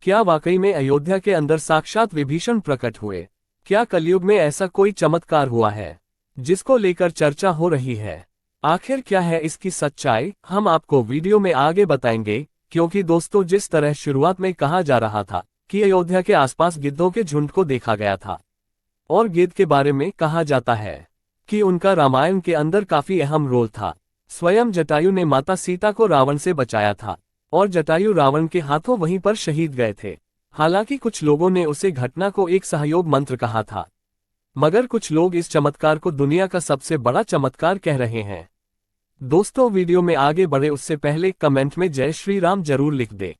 क्या वाकई में अयोध्या के अंदर साक्षात विभीषण प्रकट हुए? क्या कलयुग में ऐसा कोई चमत्कार हुआ है जिसको लेकर चर्चा हो रही है? आखिर क्या है इसकी सच्चाई, हम आपको वीडियो में आगे बताएंगे। क्योंकि दोस्तों, जिस तरह शुरुआत में कहा जा रहा था कि अयोध्या के आसपास गिद्धों के झुंड को देखा गया था, और गिद्ध के बारे में कहा जाता है कि उनका रामायण के अंदर काफी अहम रोल था। स्वयं जटायु ने माता सीता को रावण से बचाया था, और जटायु रावण के हाथों वहीं पर शहीद गए थे। हालांकि कुछ लोगों ने उसे घटना को एक सहयोग मंत्र कहा था, मगर कुछ लोग इस चमत्कार को दुनिया का सबसे बड़ा चमत्कार कह रहे हैं। दोस्तों, वीडियो में आगे बढ़े उससे पहले कमेंट में जय श्री राम जरूर लिख दे।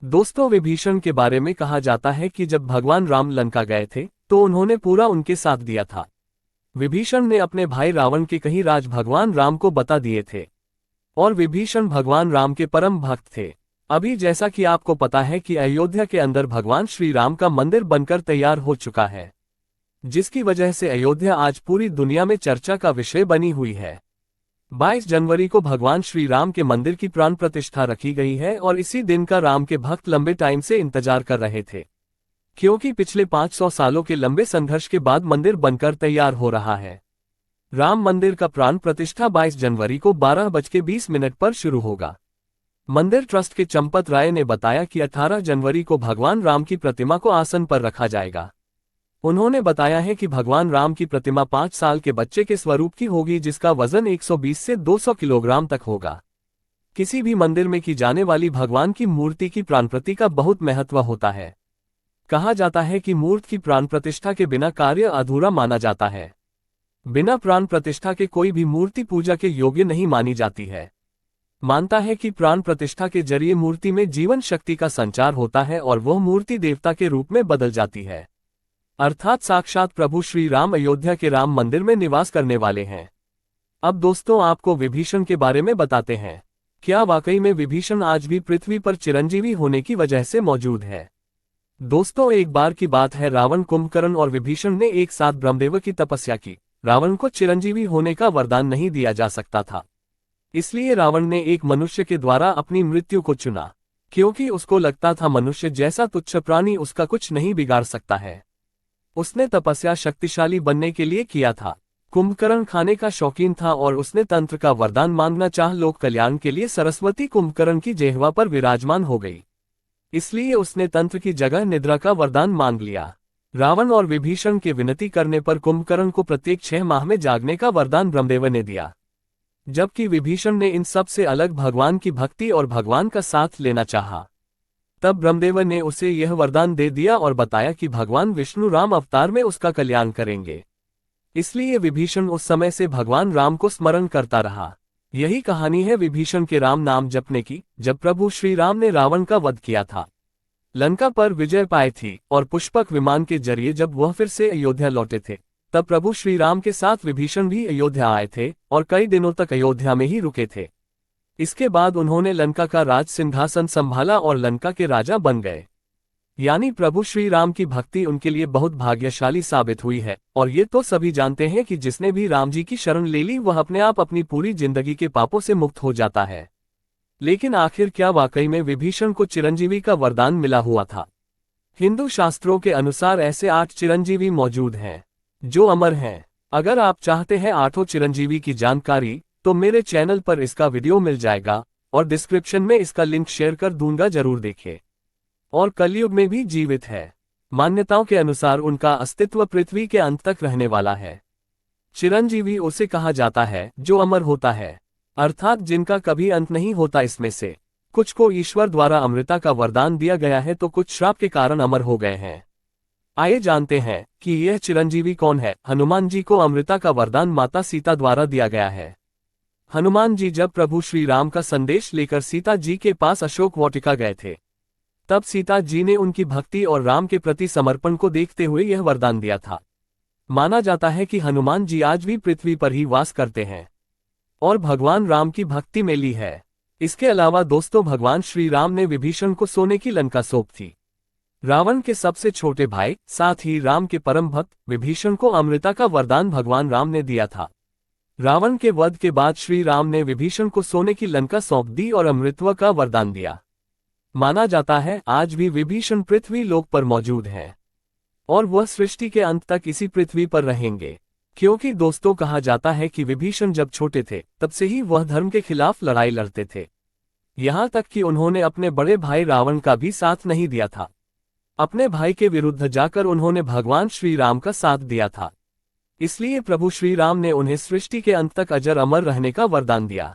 दोस्तों, विभीषण के बारे में कहा जाता है कि जब भगवान राम लंका गए थे तो उन्होंने पूरा उनके साथ दिया था। विभीषण ने अपने भाई रावण के कई राज भगवान राम को बता दिए थे, और विभीषण भगवान राम के परम भक्त थे। अभी जैसा कि आपको पता है कि अयोध्या के अंदर भगवान श्री राम का मंदिर बनकर तैयार हो चुका है, जिसकी वजह से अयोध्या आज पूरी दुनिया में चर्चा का विषय बनी हुई है। 22 जनवरी को भगवान श्री राम के मंदिर की प्राण प्रतिष्ठा रखी गई है, और इसी दिन का राम के भक्त लंबे टाइम से इंतजार कर रहे थे, क्योंकि पिछले 500 सालों के लंबे संघर्ष के बाद मंदिर बनकर तैयार हो रहा है। राम मंदिर का प्राण प्रतिष्ठा 22 जनवरी को 12:20 पर शुरू होगा। मंदिर ट्रस्ट के चंपत राय ने बताया कि 18 जनवरी को भगवान राम की प्रतिमा को आसन पर रखा जाएगा। उन्होंने बताया है कि भगवान राम की प्रतिमा 5 साल के बच्चे के स्वरूप की होगी, जिसका वजन 120 से 200 किलोग्राम तक होगा। किसी भी मंदिर में की जाने वाली भगवान की मूर्ति की प्राण प्रति का बहुत महत्व होता है। कहा जाता है कि मूर्ति की प्राण प्रतिष्ठा के बिना कार्य अधूरा माना जाता है। बिना प्राण प्रतिष्ठा के कोई भी मूर्ति पूजा के योग्य नहीं मानी जाती है। मानता है कि प्राण प्रतिष्ठा के जरिए मूर्ति में जीवन शक्ति का संचार होता है और वह मूर्ति देवता के रूप में बदल जाती है, अर्थात साक्षात प्रभु श्री राम अयोध्या के राम मंदिर में निवास करने वाले हैं। अब दोस्तों, आपको विभीषण के बारे में बताते हैं। क्या वाकई में विभीषण आज भी पृथ्वी पर चिरंजीवी होने की वजह से मौजूद है? दोस्तों, एक बार की बात है, रावण, कुंभकर्ण और विभीषण ने एक साथ ब्रह्मदेव की तपस्या की। रावण को चिरंजीवी होने का वरदान नहीं दिया जा सकता था, इसलिए रावण ने एक मनुष्य के द्वारा अपनी मृत्यु को चुना, क्योंकि उसको लगता था मनुष्य जैसा तुच्छ प्राणी उसका कुछ नहीं बिगाड़ सकता है। उसने तपस्या शक्तिशाली बनने के लिए किया था। कुंभकर्ण खाने का शौकीन था और उसने तंत्र का वरदान मांगना चाह लोक कल्याण के लिए सरस्वती कुंभकर्ण की जिह्वा पर विराजमान हो गई, इसलिए उसने तंत्र की जगह निद्रा का वरदान मांग लिया। रावण और विभीषण के विनती करने पर कुंभकर्ण को प्रत्येक 6 माह में जागने का वरदान ब्रह्मदेव ने दिया, जबकि विभीषण ने इन सब से अलग भगवान की भक्ति और भगवान का साथ लेना चाहा। तब ब्रह्मदेव ने उसे यह वरदान दे दिया और बताया कि भगवान विष्णु राम अवतार में उसका कल्याण करेंगे। इसलिए विभीषण उस समय से भगवान राम को स्मरण करता रहा। यही कहानी है विभीषण के राम नाम जपने की। जब प्रभु श्री राम ने रावण का वध किया था, लंका पर विजय पाई थी, और पुष्पक विमान के जरिए जब वह फिर से अयोध्या लौटे थे, तब प्रभु श्री राम के साथ विभीषण भी अयोध्या आए थे और कई दिनों तक अयोध्या में ही रुके थे। इसके बाद उन्होंने लंका का राज सिंहासन संभाला और लंका के राजा बन गए। यानी प्रभु श्री राम की भक्ति उनके लिए बहुत भाग्यशाली साबित हुई है। और ये तो सभी जानते हैं कि जिसने भी राम जी की शरण ले ली वह अपने आप अपनी पूरी जिंदगी के पापों से मुक्त हो जाता है। लेकिन आखिर क्या वाकई में विभीषण को चिरंजीवी का वरदान मिला हुआ था? हिंदू शास्त्रों के अनुसार ऐसे 8 चिरंजीवी मौजूद हैं जो अमर हैं। अगर आप चाहते हैं 8 चिरंजीवी की जानकारी, तो मेरे चैनल पर इसका वीडियो मिल जाएगा और डिस्क्रिप्शन में इसका लिंक शेयर कर दूंगा, जरूर देखें। और कलयुग में भी जीवित है। मान्यताओं के अनुसार उनका अस्तित्व पृथ्वी के अंत तक रहने वाला है। चिरंजीवी उसे कहा जाता है जो अमर होता है, अर्थात जिनका कभी अंत नहीं होता। इसमें से कुछ को ईश्वर द्वारा अमृता का वरदान दिया गया है, तो कुछ श्राप के कारण अमर हो गए हैं। आइए जानते हैं कि यह चिरंजीवी कौन है। हनुमान जी को अमृता का वरदान माता सीता द्वारा दिया गया है। हनुमान जी जब प्रभु श्री राम का संदेश लेकर सीता जी के पास अशोक वाटिका गए थे, तब सीता जी ने उनकी भक्ति और राम के प्रति समर्पण को देखते हुए यह वरदान दिया था। माना जाता है कि हनुमान जी आज भी पृथ्वी पर ही वास करते हैं और भगवान राम की भक्ति में ली है। इसके अलावा दोस्तों, भगवान श्री राम ने विभीषण को सोने की लंका सौंप थी। रावण के सबसे छोटे भाई, साथ ही राम के परम भक्त विभीषण को अमृता का वरदान भगवान राम ने दिया था। रावण के वध के बाद श्री राम ने विभीषण को सोने की लंका सौंप दी और अमृतत्व का वरदान दिया। माना जाता है आज भी विभीषण पृथ्वी लोक पर मौजूद हैं और वह सृष्टि के अंत तक इसी पृथ्वी पर रहेंगे। क्योंकि दोस्तों कहा जाता है कि विभीषण जब छोटे थे तब से ही वह धर्म के खिलाफ लड़ाई लड़ते थे, यहाँ तक कि उन्होंने अपने बड़े भाई रावण का भी साथ नहीं दिया था। अपने भाई के विरुद्ध जाकर उन्होंने भगवान श्री राम का साथ दिया था। इसलिए प्रभु श्री राम ने उन्हें सृष्टि के अंत तक अजर अमर रहने का वरदान दिया।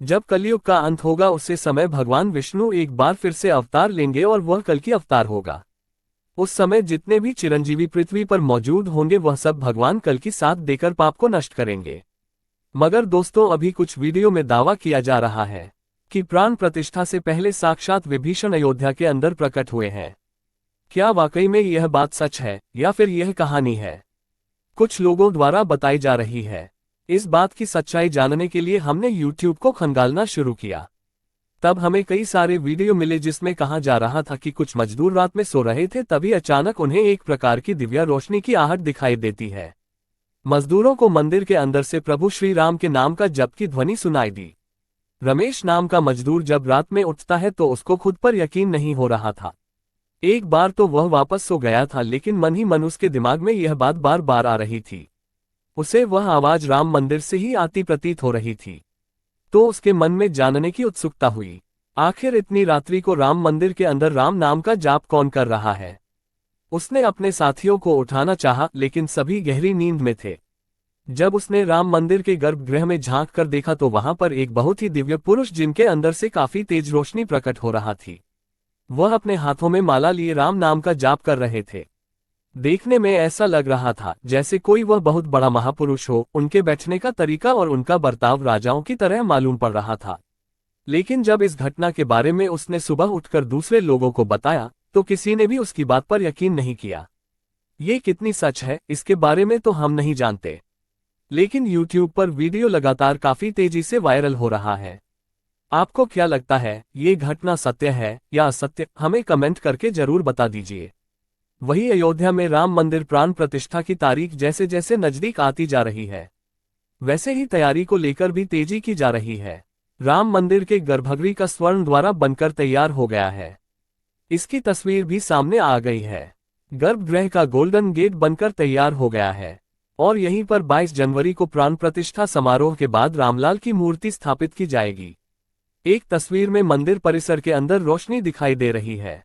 जब कलयुग का अंत होगा उसी समय भगवान विष्णु एक बार फिर से अवतार लेंगे और वह कल की अवतार होगा। उस समय जितने भी चिरंजीवी पृथ्वी पर मौजूद होंगे वह सब भगवान कल की साथ देकर पाप को नष्ट करेंगे। मगर दोस्तों अभी कुछ वीडियो में दावा किया जा रहा है कि प्राण प्रतिष्ठा से पहले साक्षात विभीषण अयोध्या के अंदर प्रकट हुए हैं। क्या वाकई में यह बात सच है या फिर यह कहानी है? कुछ लोगों द्वारा बताई जा रही है। इस बात की सच्चाई जानने के लिए हमने YouTube को खंगालना शुरू किया। तब हमें कई सारे वीडियो मिले जिसमें कहा जा रहा था कि कुछ मजदूर रात में सो रहे थे, तभी अचानक उन्हें एक प्रकार की दिव्य रोशनी की आहट दिखाई देती है। मजदूरों को मंदिर के अंदर से प्रभु श्री राम के नाम का जप की ध्वनि सुनाई दी। रमेश नाम का मजदूर जब रात में उठता है तो उसको खुद पर यकीन नहीं हो रहा था। एक बार तो वह वापस सो गया था, लेकिन मन ही मन उसके दिमाग में यह बात बार बार आ रही थी। उसे वह आवाज राम मंदिर से ही आती प्रतीत हो रही थी। तो उसके मन में जानने की उत्सुकता हुई, आखिर इतनी रात्रि को राम मंदिर के अंदर राम नाम का जाप कौन कर रहा है। उसने अपने साथियों को उठाना चाहा, लेकिन सभी गहरी नींद में थे। जब उसने राम मंदिर के गर्भगृह में झांक कर देखा तो वहां पर एक बहुत ही दिव्य पुरुष जिनके अंदर से काफी तेज रोशनी प्रकट हो रहा थी। वह अपने हाथों में माला लिए राम नाम का जाप कर रहे थे। देखने में ऐसा लग रहा था जैसे कोई वह बहुत बड़ा महापुरुष हो। उनके बैठने का तरीका और उनका बर्ताव राजाओं की तरह मालूम पड़ रहा था। लेकिन जब इस घटना के बारे में उसने सुबह उठकर दूसरे लोगों को बताया तो किसी ने भी उसकी बात पर यकीन नहीं किया। ये कितनी सच है इसके बारे में तो हम नहीं जानते, लेकिन YouTube पर वीडियो लगातार काफी तेजी से वायरल हो रहा है। आपको क्या लगता है, ये घटना सत्य है या असत्य? हमें कमेंट करके जरूर बता दीजिए। वही अयोध्या में राम मंदिर प्राण प्रतिष्ठा की तारीख जैसे जैसे नजदीक आती जा रही है, वैसे ही तैयारी को लेकर भी तेजी की जा रही है। राम मंदिर के गर्भगृह का स्वर्ण द्वारा बनकर तैयार हो गया है। इसकी तस्वीर भी सामने आ गई है। गर्भगृह का गोल्डन गेट बनकर तैयार हो गया है और यहीं पर 22 जनवरी को प्राण प्रतिष्ठा समारोह के बाद रामलाल की मूर्ति स्थापित की जाएगी। एक तस्वीर में मंदिर परिसर के अंदर रोशनी दिखाई दे रही है।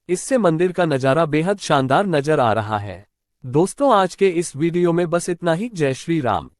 इससे मंदिर का नजारा बेहद शानदार नजर आ रहा है। दोस्तों आज के इस वीडियो में बस इतना ही। जय श्री राम।